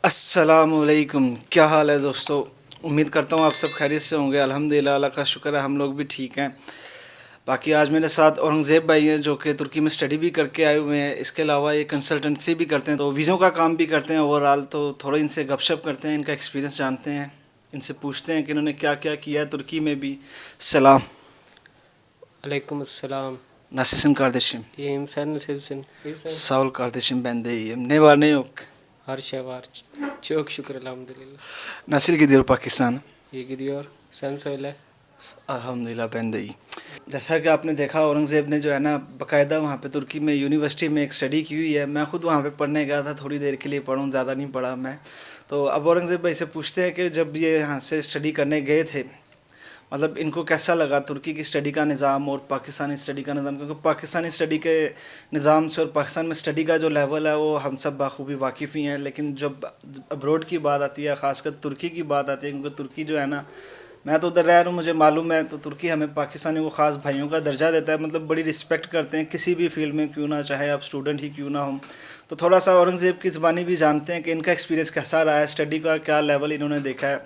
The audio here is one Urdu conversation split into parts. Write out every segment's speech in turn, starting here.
السلام علیکم، کیا حال ہے دوستو؟ امید کرتا ہوں آپ سب خیریت سے ہوں گے۔ الحمدللہ، اللہ کا شکر ہے ہم لوگ بھی ٹھیک ہیں۔ باقی آج میرے ساتھ اورنگزیب بھائی ہیں جو کہ ترکی میں اسٹڈی بھی کر کے آئے ہوئے ہیں، اس کے علاوہ یہ کنسلٹنسی بھی کرتے ہیں، تو ویزوں کا کام بھی کرتے ہیں اوور آل۔ تو تھوڑا ان سے گپ شپ کرتے ہیں، ان کا ایکسپیرینس جانتے ہیں، ان سے پوچھتے ہیں کہ انہوں نے کیا کیا کیا ہے ترکی میں بھی۔ سلام Aleyküm selam. Nasılsın kardeşim? İyiyim, sen nasılsın? İyisin. Sağ ol kardeşim, ben de iyiyim. Ne var ne yok? Her şey var. Çok şükür elhamdülillah. Nasıl gidiyor Pakistan? İyi gidiyor. Sen söyle. الحمدللہ بہن دئی۔ جیسا کہ آپ نے دیکھا اورنگزیب نے جو ہے نا باقاعدہ وہاں پہ ترکی میں یونیورسٹی میں ایک اسٹڈی کی ہوئی ہے۔ میں خود وہاں پہ پڑھنے گیا تھا، تھوڑی دیر کے لیے پڑھوں، زیادہ نہیں پڑھا میں۔ تو اب اورنگزیب بھائی سے پوچھتے ہیں کہ جب یہ یہاں سے اسٹڈی کرنے گئے تھے، مطلب ان کو کیسا لگا ترکی کی اسٹڈی کا نظام اور پاکستانی اسٹڈی کا نظام، کیونکہ پاکستانی اسٹڈی کے نظام سے اور پاکستان میں اسٹڈی کا جو لیول ہے وہ ہم سب بخوبی واقف ہی ہیں، لیکن جب ابروڈ کی بات آتی ہے، خاص کر ترکی کی بات آتی ہے، کیونکہ ترکی جو ہے نا، میں تو ادھر رہ رہا ہوں، مجھے معلوم ہے، تو ترکی ہمیں پاکستانیوں کو خاص بھائیوں کا درجہ دیتا ہے، مطلب بڑی رسپیکٹ کرتے ہیں کسی بھی فیلڈ میں کیوں نہ، چاہے آپ اسٹوڈنٹ ہی کیوں نہ ہوں۔ تو تھوڑا سا اورنگزیب کی زبانی بھی جانتے ہیں کہ ان کا ایکسپیرینس کیسا رہا ہے، اسٹڈی کا کیا لیول انہوں نے دیکھا ہے۔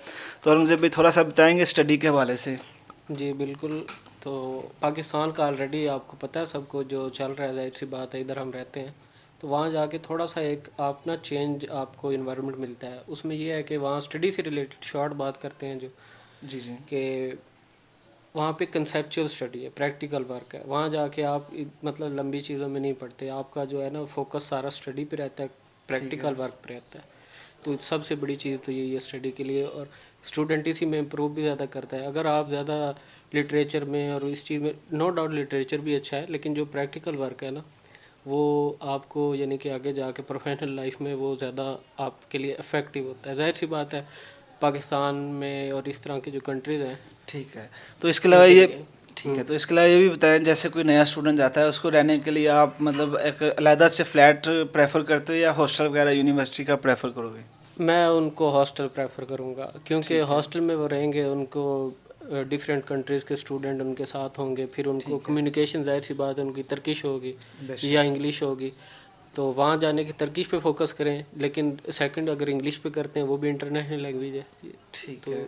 تو اورنگزیب بھی تھوڑا سا بتائیں گے اسٹڈی کے حوالے سے۔ جی بالکل۔ تو پاکستان کا آلریڈی آپ کو پتہ ہے سب کو جو چل رہا ہے، ظاہر سی بات ہے ادھر ہم رہتے ہیں، تو وہاں جا کے تھوڑا سا ایک آپ نا چینج آپ کو انوائرمنٹ ملتا ہے۔ اس میں یہ ہے کہ وہاں اسٹڈی سے ریلیٹڈ شارٹ بات کرتے ہیں جو جی جی کہ وہاں پہ کنسیپچول اسٹڈی ہے، پریکٹیکل ورک ہے۔ وہاں جا کے آپ مطلب لمبی چیزوں میں نہیں پڑھتے، آپ کا جو ہے نا فوکس سارا اسٹڈی پہ رہتا ہے، پریکٹیکل ورک پہ رہتا ہے۔ تو سب سے بڑی چیز تو یہی ہے اسٹڈی کے لیے، اور اسٹوڈنٹ اسی میں امپروو بھی زیادہ کرتا ہے۔ اگر آپ زیادہ لٹریچر میں اور اس چیز میں، نو ڈاؤٹ لٹریچر بھی اچھا ہے، لیکن جو پریکٹیکل ورک ہے نا وہ آپ کو یعنی کہ آگے جا کے پروفیشنل لائف میں وہ زیادہ آپ کے لیے افیکٹو ہوتا ہے۔ ظاہر سی بات ہے پاکستان میں اور اس طرح کی جو کنٹریز ہیں، ٹھیک ہے۔ تو اس کے علاوہ یہ ٹھیک ہے، تو اس کے علاوہ یہ بھی بتائیں، جیسے کوئی نیا اسٹوڈنٹ جاتا ہے اس کو رہنے کے لیے آپ مطلب ایک علیحدہ سے فلیٹ پریفر کرتے ہو یا ہاسٹل وغیرہ یونیورسٹی کا پریفر کرو گے؟ میں ان کو ہاسٹل پریفر کروں گا، کیونکہ ہاسٹل میں وہ رہیں گے، ان کو ڈفرینٹ کنٹریز کے اسٹوڈنٹ ان کے ساتھ ہوں گے، پھر ان کو کمیونیکیشن، ظاہر سی بات ہے ان کی ترکش ہوگی یا انگلش ہوگی، تو وہاں جانے کی ترکش پہ فوکس کریں، لیکن سیکنڈ اگر انگلش پہ کرتے ہیں وہ بھی انٹرنیشنل لینگویج ہے، ٹھیک تو ہے،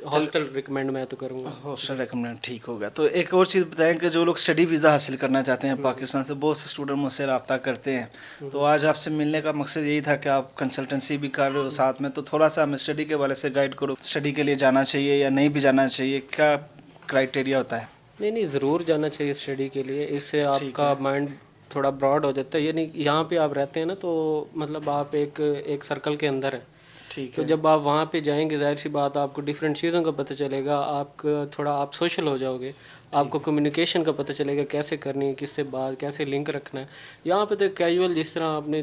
ہاسٹل ریکمینڈ میں تو کروں گا۔ ہاسٹل ریکمنڈ ٹھیک ہوگا۔ تو ایک اور چیز بتائیں کہ جو لوگ اسٹڈی ویزا حاصل کرنا چاہتے ہیں پاکستان سے، بہت سے اسٹوڈنٹ مجھ سے رابطہ کرتے ہیں، تو آج آپ سے ملنے کا مقصد یہی تھا کہ آپ کنسلٹنسی بھی کر رہے ہو ساتھ میں، تو تھوڑا سا ہمیں اسٹڈی کے حوالے سے گائیڈ کرو، اسٹڈی کے لیے جانا چاہیے یا نہیں بھی جانا چاہیے، کیا کرائٹیریا ہوتا ہے؟ نہیں ضرور جانا چاہیے اسٹڈی کے لیے، اس سے آپ کا مائنڈ تھوڑا براڈ ہو جاتا ہے، یعنی یہاں پہ آپ رہتے ہیں نا تو مطلب آپ ایک سرکل کے اندر ہیں، ٹھیک تو ہے، جب آپ وہاں پہ جائیں گے ظاہر سی بات آپ کو ڈفرینٹ چیزوں کا پتہ چلے گا، آپ کا تھوڑا آپ سوشل ہو جاؤ گے، آپ کو کمیونیکیشن کا پتہ چلے گا کیسے کرنی ہے، کس سے بات کیسے لنک رکھنا ہے۔ یہاں پہ تو کیجول جس طرح آپ نے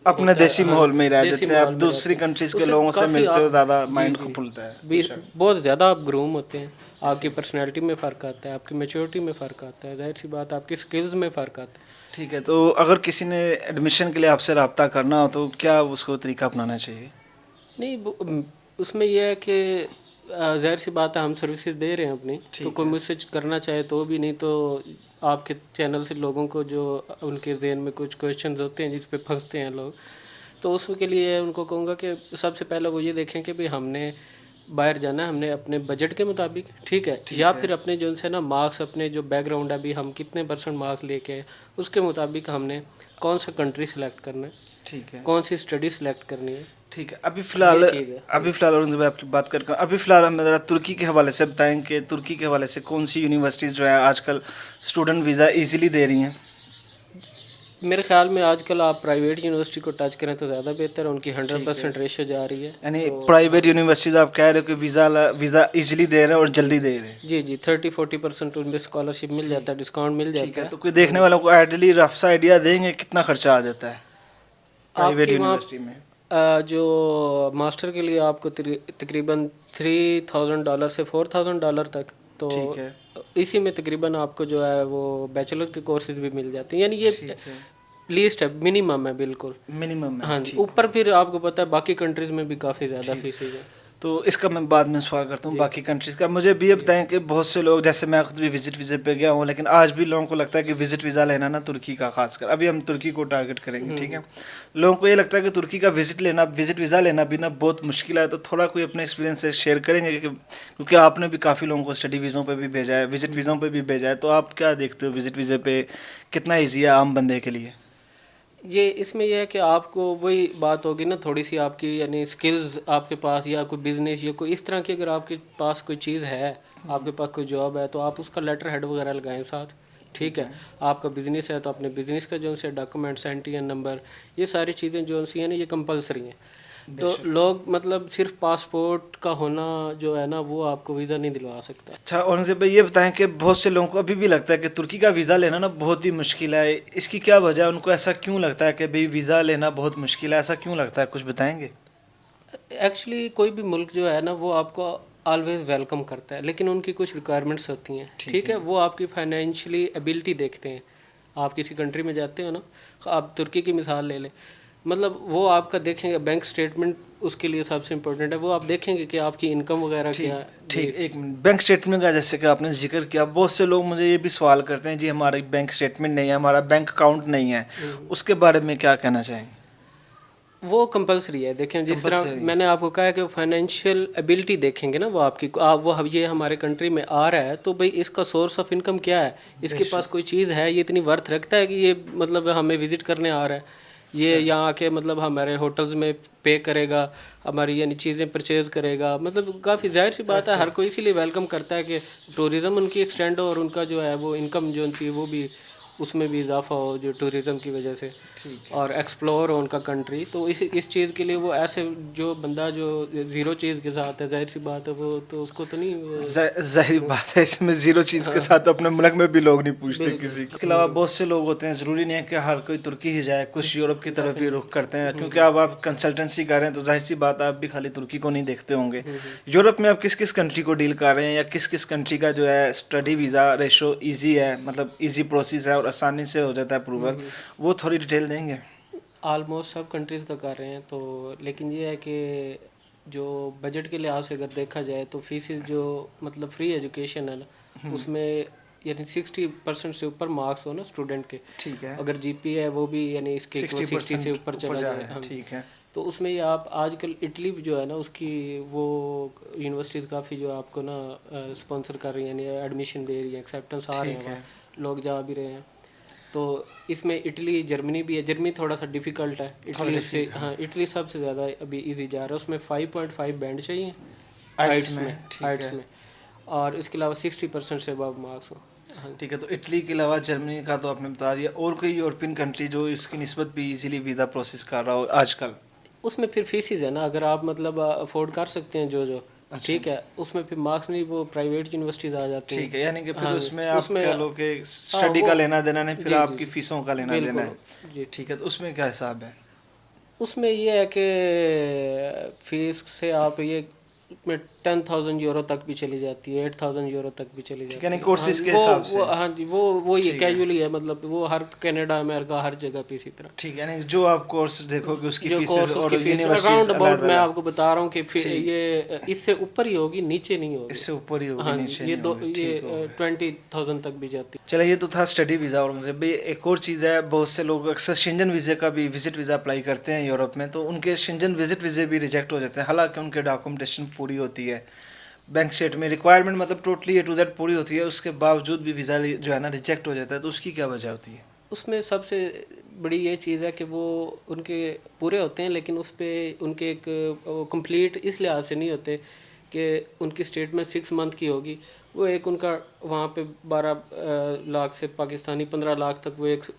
اپنے دیسی ماحول میں ہی رہ جاتے ہیں، اب دوسری کنٹریز کے لوگوں سے ملتے ہو زیادہ مائنڈ کو کھلتا ہے، بہت زیادہ آپ گروم ہوتے ہیں، آپ کی پرسنالٹی میں فرق آتا ہے، آپ کی میچورٹی میں فرق آتا ہے، ظاہر سی بات آپ کی اسکلز میں فرق آتا ہے۔ ٹھیک ہے۔ تو اگر کسی نے ایڈمیشن کے لیے آپ سے رابطہ کرنا ہو تو کیا اس کو طریقہ اپنانا چاہیے؟ نہیں اس میں یہ ہے کہ ظاہر سی بات ہے ہم سروسز دے رہے ہیں اپنی، تو کوئی مجھ سے کرنا چاہے تو بھی، نہیں تو آپ کے چینل سے لوگوں کو جو ان کے ذہن میں کچھ کویشچنز ہوتے ہیں جس پہ پھنستے ہیں لوگ، تو اس کے لیے ان کو کہوں گا کہ سب سے پہلے وہ یہ دیکھیں کہ ہم نے باہر جانا ہے، ہم نے اپنے بجٹ کے مطابق، ٹھیک ہے، یا پھر اپنے جو ان سے نا مارکس، اپنے جو بیک گراؤنڈ ہے ابھی ہم کتنے % مارکس لے کے اس کے مطابق ہم نے کون سا کنٹری سلیکٹ کرنا ہے، ٹھیک ہے، کون سی اسٹڈی سلیکٹ کرنی ہے۔ ٹھیک ہے۔ ابھی فی الحال اورنگزیب آپ کی بات کر ابھی فی الحال ہمیں ذرا ترکی کے حوالے سے بتائیں کہ ترکی کے حوالے سے کون سی یونیورسٹیز جو ہیں آج کل اسٹوڈنٹ ویزا ایزیلی دے رہی ہیں؟ میرے خیال میں آج کل آپ پرائیویٹ یونیورسٹی کو ٹچ کریں تو زیادہ بہتر ہے، ان کی 100% ریشو جا رہی ہے، یعنی پرائیویٹ یونیورسٹیز آپ کہہ رہے ہو کہ ویزا ایزیلی دے رہے ہیں اور جلدی دے رہے ہیں؟ جی 30-40% ان میں اسکالرشپ مل جاتا ہے، ڈسکاؤنٹ مل جاتا ہے۔ تو کوئی دیکھنے والوں کو آئیڈیلی رف سا آئیڈیا دیں گے کتنا خرچہ آ جاتا ہے آپ پرائیویٹ کی وہاں یونیورسٹی میں؟ جو ماسٹر کے لیے آپ کو تقریباً $3,000 سے $4,000 تک، تو اسی میں تقریباً آپ کو جو ہے وہ بیچلر کے کورسز بھی مل جاتے ہیں، یعنی یہ لیسٹ ہے، منیمم ہے، بالکل منیمم ہے، ہاں جی۔ اوپر پھر آپ کو پتہ ہے باقی کنٹریز میں بھی کافی زیادہ فیسز ہیں۔ تو اس کا میں بعد میں سوال کرتا ہوں باقی کنٹریز کا. مجھے بھی یہ بتائیں کہ بہت سے لوگ, جیسے میں خود بھی وزٹ ویزے پہ گیا ہوں, لیکن آج بھی لوگوں کو لگتا ہے کہ وزٹ ویزا لینا نا ترکی کا, خاص کر ابھی ہم ترکی کو ٹارگٹ کریں گے, ٹھیک ہے. لوگوں کو یہ لگتا ہے کہ ترکی کا وزٹ ویزا لینا بھی نا بہت مشکل ہے. تو تھوڑا کوئی اپنے ایکسپیرینس سے شیئر کریں گے کیونکہ آپ نے بھی کافی لوگوں کو اسٹڈی ویزوں پہ بھی بھیجا ہے, وزٹ ویزوں پہ بھی بھیجا ہے, تو آپ کیا دیکھتے ہو وزٹ ویزے پہ کتنا ایزی ہے عام بندے کے لیے؟ یہ اس میں یہ ہے کہ آپ کو وہی بات ہوگی نا, تھوڑی سی آپ کی یعنی سکلز آپ کے پاس, یا کوئی بزنس یا کوئی اس طرح کی اگر آپ کے پاس کوئی چیز ہے, آپ کے پاس کوئی جاب ہے, تو آپ اس کا لیٹر ہیڈ وغیرہ لگائیں ساتھ, ٹھیک ہے. آپ کا بزنس ہے تو اپنے بزنس کا جو سے documents, N T N number, یہ ساری چیزیں جو سی ہیں نا یہ کمپلسری ہیں. تو لوگ مطلب صرف پاسپورٹ کا ہونا جو ہے نا وہ آپ کو ویزا نہیں دلوا سکتا. اچھا اورنگزیب بھائی یہ بتائیں کہ بہت سے لوگوں کو ابھی بھی لگتا ہے کہ ترکی کا ویزا لینا نا بہت ہی مشکل ہے, اس کی کیا وجہ ہے؟ ان کو ایسا کیوں لگتا ہے کہ بھئی ویزا لینا بہت مشکل ہے, ایسا کیوں لگتا ہے, کچھ بتائیں گے؟ ایکچولی کوئی بھی ملک جو ہے نا وہ آپ کو آلویز ویلکم کرتا ہے, لیکن ان کی کچھ ریکوائرمنٹس ہوتی ہیں, ٹھیک ہے. وہ آپ کی فائنینشلی ایبلٹی دیکھتے ہیں. آپ کسی کنٹری میں جاتے ہو نا, آپ ترکی کی مثال لے لیں, مطلب وہ آپ کا دیکھیں گے بینک اسٹیٹمنٹ اس کے لیے سب سے امپورٹنٹ ہے. وہ آپ دیکھیں گے کہ آپ کی انکم وغیرہ کیا ہے. ٹھیک, ایک منٹ, بینک اسٹیٹمنٹ کا جیسے کہ آپ نے ذکر کیا, بہت سے لوگ مجھے یہ بھی سوال کرتے ہیں جی ہمارا بینک اسٹیٹمنٹ نہیں ہے, ہمارا بینک اکاؤنٹ نہیں ہے, اس کے بارے میں کیا کہنا چاہیں گے؟ وہ کمپلسری ہے. دیکھیں جس طرح میں نے آپ کو کہا ہے کہ فائنینشیل ایبلٹی دیکھیں گے نا وہ آپ کی, وہ یہ ہمارے کنٹری میں آ رہا ہے تو بھئی اس کا سورس آف انکم کیا ہے, اس کے پاس کوئی چیز ہے, یہ اتنی ورتھ رکھتا ہے کہ یہ مطلب ہمیں وزٹ کرنے آ رہا ہے, یہ یہاں آ کے مطلب ہمارے ہوٹلز میں پے کرے گا, ہماری یعنی چیزیں پرچیز کرے گا. مطلب کافی ظاہر سی بات ہے, ہر کوئی اسی لیے ویلکم کرتا ہے کہ ٹورزم ان کی ایکسٹینڈ ہو اور ان کا جو ہے وہ انکم جو ان کی وہ بھی اس میں بھی اضافہ ہو جو ٹورزم کی وجہ سے, اور ایکسپلور ہو ان کا کنٹری. تو اس چیز کے لیے وہ ایسے جو بندہ جو زیرو چیز کے ساتھ ہے, ظاہر سی بات ہے وہ تو اس کو تو نہیں, ظاہر بات ہے اس میں زیرو چیز کے ساتھ اپنے ملک میں بھی لوگ نہیں پوچھتے کسی کو. اس کے علاوہ بہت سے لوگ ہوتے ہیں, ضروری نہیں ہے کہ ہر کوئی ترکی ہی جائے, کچھ یورپ کی طرف بھی رخ کرتے ہیں, کیونکہ اب آپ کنسلٹنسی کر رہے ہیں تو ظاہر سی بات ہے آپ بھی خالی ترکی کو نہیں دیکھتے ہوں گے. یورپ میں آپ کس کس کنٹری کو ڈیل کر رہے ہیں, یا کس کس کنٹری کا جو ہے اسٹڈی ویزا ریشو ایزی ہے, مطلب ایزی پروسیس ہے اور آسانی سے ہو جاتا ہے اپروول, وہ تھوڑی ڈیٹیل دیں گے؟ آلموسٹ سب کنٹریز کا کر رہے ہیں. تو لیکن یہ ہے کہ جو بجٹ کے لحاظ سے اگر دیکھا جائے تو فیسز جو مطلب فری ایجوکیشن ہے نا, اس میں یعنی 60% سے اوپر مارکس ہو نا اسٹوڈنٹ کے, ٹھیک ہے, اگر جی پی ہے وہ بھی یعنی اس کے 60 سے اوپر چلا جائے, ٹھیک ہے, تو اس میں یہ آپ آج کل اٹلی جو ہے نا اس کی وہ یونیورسٹیز کافی جو آپ کو نا اسپانسر کر رہی ہیں, یعنی ایڈمیشن دے رہی ہیں, ایکسیپٹنس آ رہے ہیں, وہاں لوگ جا بھی رہے ہیں. تو اس میں اٹلی, جرمنی بھی ہے. جرمنی تھوڑا سا ڈیفیکلٹ ہے اٹلی سے, ہاں اٹلی سب سے زیادہ ابھی ایزی جا رہا ہے. اس میں 5.5 بینڈ چاہیے آئٹس میں, اور اس کے علاوہ 60% سے ابو مارکس ہو. ٹھیک ہے, تو اٹلی کے علاوہ جرمنی کا تو آپ نے بتا دیا, اور کوئی یورپین کنٹری جو اس کی نسبت بھی ایزیلی ویزا پروسیس کر رہا ہو آج کل؟ اس میں پھر فیسز ہے نا, اگر آپ مطلب افورڈ کر سکتے ہیں جو ٹھیک ہے, اس میں پھر مارکس نہیں, وہ پرائیویٹ یونیورسٹیز آ جاتی ہیں. ٹھیک ہے, یعنی کہ پھر اس میں آپ کہہ لو کہ اسٹڈی کا لینا دینا نہیں, پھر آپ کی فیسوں کا لینا دینا ہے. ٹھیک ہے, تو اس میں کیا حساب ہے؟ اس میں یہ ہے کہ فیس سے آپ یہ میں 10,000 یورو تک بھی چلی جاتی ہے, 8,000 یورو تک بھی چلی جاتی ہے, یعنی کورسز کے حساب سے. ہاں جی, وہ یہ کیجولی ہے, مطلب وہ ہر کینیڈا امریکہ ہر جگہ پہ اسی طرح. ٹھیک ہے, یعنی جو آپ کورس دیکھو گے اس کی فیسز اور اراؤنڈ اباؤٹ میں آپ کو بتا رہا ہوں کہ یہ اس سے اوپر ہی ہوگی, نیچے نہیں ہوگی, اس سے اوپر ہی ہوگی, نیچے نہیں ہوگی. یہ 20,000 تک بھی جاتی. چلے, یہ تو تھا اسٹڈی ویزا. اور ایک اور چیز ہے, بہت سے لوگ اکثر شنجن ویزے کا بھی وزٹ ویزا اپلائی کرتے ہیں یورپ میں, تو ان کے شنجن وزٹ ویزے بھی ریجیکٹ ہو جاتے ہیں, حالانکہ ان کے ڈاکومنٹیشن پوری ہوتی ہے, بینک اسٹیٹ میں ریکوائرمنٹ مطلب ٹوٹلی اے ٹو زیڈ پوری ہوتی ہے, اس کے باوجود بھی ویزا جو ہے نا ریجیکٹ ہو جاتا ہے. تو اس کی کیا وجہ ہوتی ہے؟ اس میں سب سے بڑی یہ چیز ہے کہ وہ ان کے پورے ہوتے ہیں, لیکن اس پہ ان کے ایک کمپلیٹ اس لحاظ سے نہیں ہوتے کہ ان کی اسٹیٹمنٹ 6 منتھ کی ہوگی. وہ ایک ان کا وہاں پہ 12 لاکھ سے پاکستانی 15 لاکھ تک وہ ایک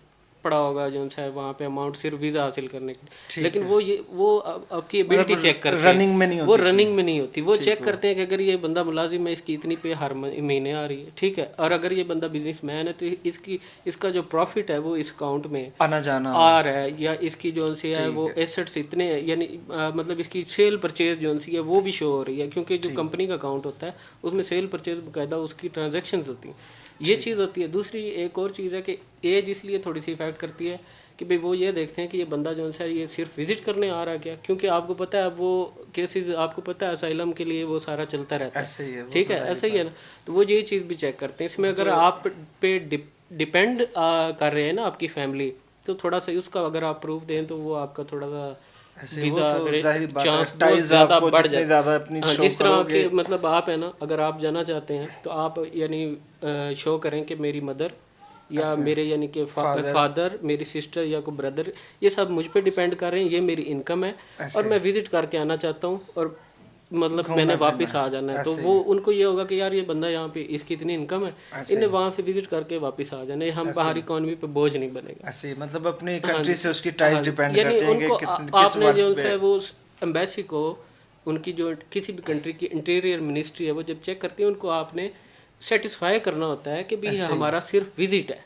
پڑا ہوگا جو ہے وہاں پہ اماؤنٹ صرف ویزا حاصل کرنے کے, لیکن وہ آپ کی ایبلٹی چیک کرتے ہیں, رننگ میں نہیں ہوتی, وہ رننگ میں نہیں ہوتی. وہ چیک کرتے ہیں کہ اگر یہ بندہ ملازم ہے, اس کی اتنی پے ہر مہینے آ رہی ہے, ٹھیک ہے, اور اگر یہ بندہ بزنس مین ہے تو اس کا جو پروفٹ ہے وہ اس اکاؤنٹ میں آنا جانا آ رہا ہے, یا اس کی جو سی ہے وہ ایسٹس اتنے یعنی مطلب اس کی سیل پرچیز جو سی ہے وہ بھی شو ہو رہی ہے, کیونکہ جو کمپنی کا اکاؤنٹ ہوتا ہے اس میں سیل پرچیز باقاعدہ اس کی ٹرانزیکشنز ہوتی ہیں. یہ چیز ہوتی ہے. دوسری ایک اور چیز ہے کہ ایج اس لیے تھوڑی سی افیکٹ کرتی ہے کہ بھئی وہ یہ دیکھتے ہیں کہ یہ بندہ جو ہے یہ صرف وزٹ کرنے آ رہا ہے کیا، کیونکہ آپ کو پتہ ہے اب وہ کیسز آپ کو پتہ ہے اسائلم کے لیے وہ سارا چلتا رہتا ایسے ہی ہے ہے، وہ ٹھیک تو ہے ایسا ہی ہے نا. تو وہ یہ چیز بھی چیک کرتے ہیں. اس میں اگر آپ پہ ڈپینڈ کر رہے ہیں نا آپ کی فیملی، تو تھوڑا سا اس کا اگر آپ پروف دیں تو وہ آپ کا تھوڑا سا ایسے وہ ویزا تو ظاہری بات ہے، چانس بہت ٹائز زیادہ آپ کو بڑھ جتنے جاتا زیادہ اپنی ہے. ہاں شو جس طرح کرو کہ گے. مطلب آپ ہے نا اگر آپ جانا چاہتے ہیں تو آپ یعنی شو کریں کہ میری مدر یا میرے یعنی کہ فادر، میری سسٹر یا کوئی بردر، یہ سب مجھ پہ ڈیپینڈ کر رہے ہیں، یہ میری انکم ہے اور میں وزٹ کر کے آنا چاہتا ہوں اور مطلب میں نے واپس آ جانا ہے. تو وہ ان کو یہ ہوگا کہ یار یہ بندہ یہاں پہ اس کی اتنی انکم ہے، انہیں وہاں پہ وزٹ کر کے واپس آ جانا ہے، ہم باہر اکانومی پہ بوجھ نہیں بنے گا. ایسے مطلب اپنی کنٹری سے اس کی ٹائز ڈیپینڈ یعنی کرتے ہیں ان کہ کو کس آپ نے جو ورک ہے پہ. وہ ایمبیسی کو ان کی جو کسی بھی کنٹری کی انٹیریئر منسٹری ہے وہ جب چیک کرتی ہے ان کو آپ نے سیٹسفائی کرنا ہوتا ہے کہ بھی ہمارا صرف وزٹ ہے،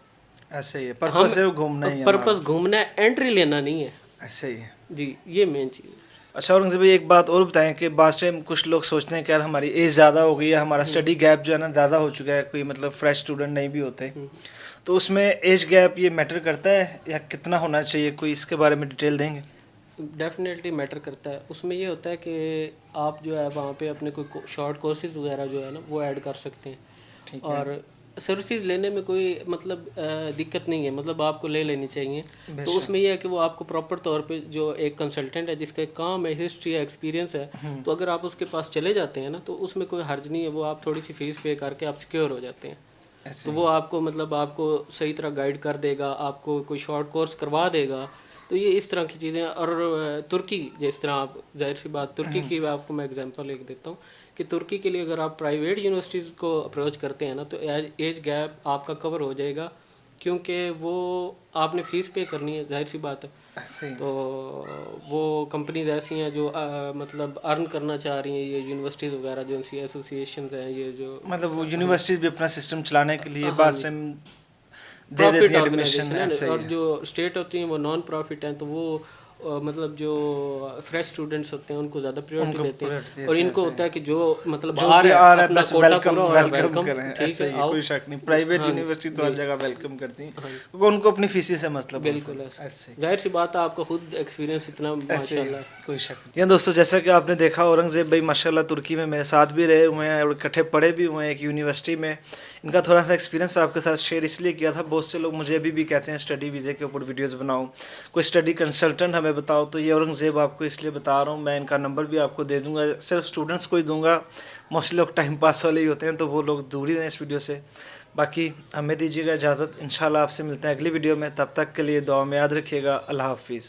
ایسے ہی ہے، پرپز ہے گھومنا ہی ہمارا. پرپز گھومنا ہے، انٹری لینا نہیں ہے. ایسے ہی ہے. جی یہ مین چیز ہے. اچھا اورنگزیب بھائی ایک بات اور بتائیں کہ بعض ٹائم کچھ لوگ سوچتے ہیں کہ یار ہماری ایج زیادہ ہو گئی ہے، ہمارا اسٹڈی گیپ جو ہے نا زیادہ ہو چکا ہے، کوئی مطلب فریش اسٹوڈنٹ نہیں بھی ہوتے، تو اس میں ایج گیپ یہ میٹر کرتا ہے یا کتنا ہونا چاہیے؟ کوئی اس کے بارے میں ڈیٹیل دیں گے؟ ڈیفینیٹلی میٹر کرتا ہے. اس میں یہ ہوتا ہے کہ آپ جو ہے وہاں پہ اپنے کوئی شارٹ کورسز وغیرہ جو ہے نا وہ ایڈ کر سکتے ہیں، اور سروسز لینے میں کوئی مطلب دقت نہیں ہے، مطلب آپ کو لے لینی چاہیے. تو اس میں یہ ہے کہ وہ آپ کو پراپر طور پہ جو ایک کنسلٹنٹ ہے جس کا ایک کام ہے، ہسٹری ہے، ایکسپیرینس ہے، تو اگر آپ اس کے پاس چلے جاتے ہیں نا تو اس میں کوئی حرج نہیں ہے. وہ آپ تھوڑی سی فیس پے کر کے آپ سیکیور ہو جاتے ہیں. تو وہ آپ کو مطلب آپ کو صحیح طرح گائیڈ کر دے گا، آپ کو کوئی شارٹ کورس کروا دے گا. تو یہ اس طرح کی چیزیں. اور ترکی جس طرح آپ ظاہر سی بات ترکی کی آپ کو میں اگزامپل ایک دیتا ہوں کہ ترکی کے لیے اگر آپ پرائیویٹ یونیورسٹیز کو اپروچ کرتے ہیں نا تو ایج گیپ آپ کا کور ہو جائے گا، کیونکہ وہ آپ نے فیس پے کرنی ہے، ظاہر سی بات ہے. تو وہ کمپنیز ایسی ہیں جو مطلب ارن کرنا چاہ رہی ہیں، یہ یونیورسٹیز وغیرہ جو سی ایسوسیشنز ہیں، یہ جو مطلب وہ یونیورسٹیز بھی اپنا سسٹم چلانے کے لیے بعض ٹائم دے پروفٹ دیتی ہیں آرگنائزیشن ایڈمیشن. ہے، اور جو اسٹیٹ ہوتی ہیں وہ نان پروفٹ ہیں، تو وہ مطلب جو فریش اسٹوڈنٹس ہوتے ہیں ان کو زیادہ پریورٹی دیتے ہیں، اور ان کو ہوتا ہے کہ جو مطلب آ رہا ہے اپنا کوٹا پورا ہو رہا ہے، ویلکم، ٹھیک ہے آؤ. کوئی شک نہیں، پرائیویٹ یونیورسٹی تو ہر جگہ ویلکم کرتی ہیں کیونکہ ان کو اپنی فیس سے مطلب. بالکل ظاہر سی بات ہے، آپ کا خود ایکسپیرینس اتنا ماشاء اللہ. کوئی شک نہیں. دوستو جیسا کہ آپ نے دیکھا اورنگزیب بھائی ماشاء اللہ ترکی میں میرے ساتھ بھی رہے ہوئے ہیں اور اکٹھے پڑھے بھی ہوئے ہیں ایک یونیورسٹی میں. ان کا تھوڑا سا ایکسپیرینس آپ کے ساتھ شیئر اس لیے کیا تھا، بہت سے لوگ مجھے ابھی بھی کہتے ہیں اسٹڈی ویزے کے اوپر ویڈیوز بناؤ، کوئی اسٹڈی کنسلٹنٹ ہمیں بتاؤ. تو یہ اورنگزیب آپ کو اس لیے بتا رہا ہوں، میں ان کا نمبر بھی آپ کو دے دوں گا، صرف اسٹوڈنٹس کو ہی دوں گا، موسٹلی لوگ ٹائم پاس والے ہی ہوتے ہیں تو وہ لوگ دور ہی رہیں اس ویڈیو سے. باقی ہمیں دیجیے گا اجازت، انشاءاللہ آپ سے ملتے ہیں اگلی ویڈیو میں. تب تک کے لیے دعا میں یاد رکھیے گا. اللہ حافظ.